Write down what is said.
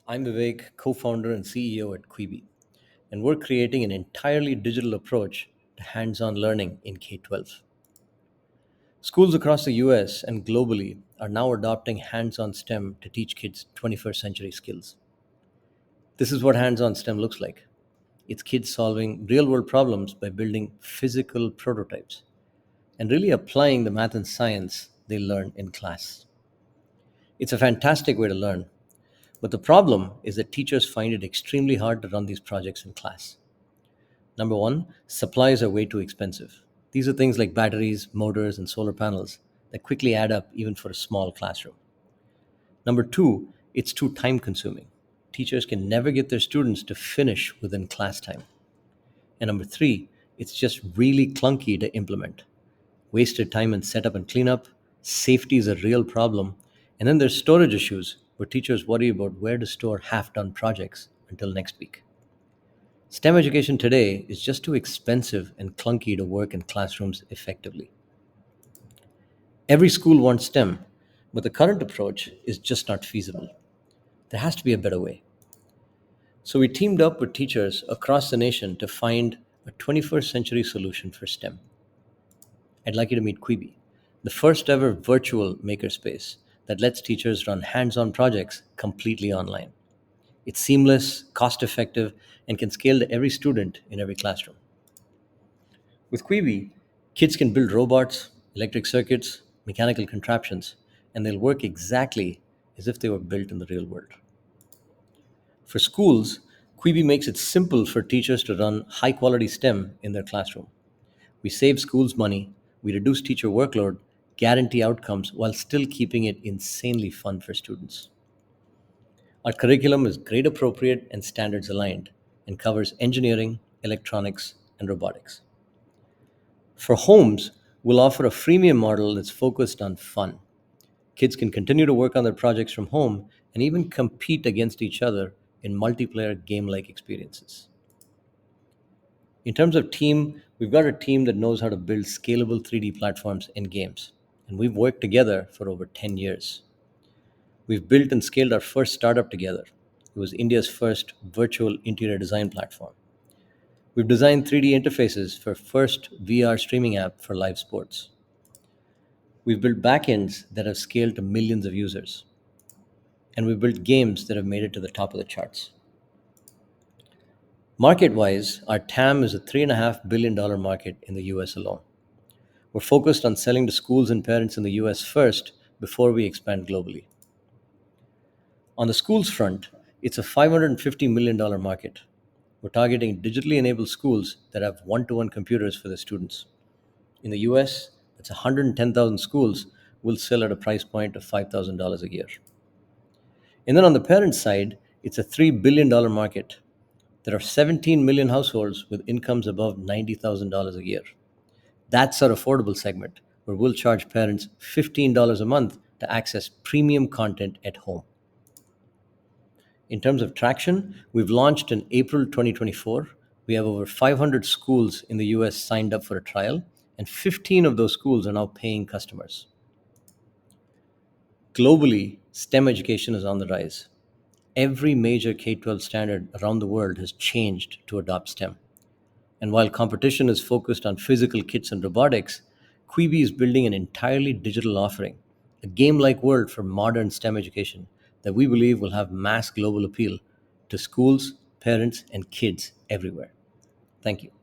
I'm Vivek, co founder and CEO at Qweebi, and we're creating an entirely digital approach to hands on learning in K 12. Schools across the US and globally are now adopting hands on STEM to teach kids 21st century skills. This is what hands on STEM looks like. It's kids solving real world problems by building physical prototypes and really applying the math and science they learn in class. It's a fantastic way to learn, but the problem is that teachers find it extremely hard to run these projects in class. Number one, supplies are way too expensive. These are things like batteries, motors, and solar panels that quickly add up even for a small classroom. Number two, it's too time consuming. Teachers can never get their students to finish within class time. And number three, it's just really clunky to implement. Wasted time in setup and cleanup, safety is a real problem, and then there's storage issues where teachers worry about where to store half done projects until next week. STEM education today is just too expensive and clunky to work in classrooms effectively. Every school wants STEM, but the current approach is just not feasible. There has to be a better way. So we teamed up with teachers across the nation to find a 21st century solution for STEM. I'd like you to meet Qweebi, the first ever virtual makerspace that lets teachers run hands on projects completely online. It's seamless, cost effective, and can scale to every student in every classroom. With Qweebi, kids can build robots, electric circuits, mechanical contraptions, and they'll work exactly as if they were built in the real world. For schools, Qweebi makes it simple for teachers to run high quality STEM in their classroom. We save schools money, we reduce teacher workload, guarantee outcomes while still keeping it insanely fun for students. Our curriculum is grade appropriate and standards aligned and covers engineering, electronics, and robotics. For homes, we'll offer a freemium model that's focused on fun. Kids can continue to work on their projects from home and even compete against each other in multiplayer game like experiences. In terms of team, we've got a team that knows how to build scalable 3D platforms and games, and we've worked together for over 10 years. We've built and scaled our first startup together. It was India's first virtual interior design platform. We've designed 3D interfaces for first VR streaming app for live sports. We've built backends that have scaled to millions of users, and we've built games that have made it to the top of the charts. Market wise, our TAM is a $3.5 billion market in the US alone. We're focused on selling to schools and parents in the US first before we expand globally. On the schools front, it's a $550 million market. We're targeting digitally enabled schools that have one to one computers for their students. In the US, that's 110,000 schools will sell at a price point of $5,000 a year. And then on the parent side, it's a $3 billion market. There are 17 million households with incomes above $90,000 a year. That's our affordable segment, where we'll charge parents $15 a month to access premium content at home. In terms of traction, we've launched in April 2024. We have over 500 schools in the US signed up for a trial, and 15 of those schools are now paying customers. Globally, STEM education is on the rise. Every major K 12 standard around the world has changed to adopt STEM. And while competition is focused on physical kits and robotics, Qweebi is building an entirely digital offering, a game like world for modern STEM education that we believe will have mass global appeal to schools, parents, and kids everywhere. Thank you.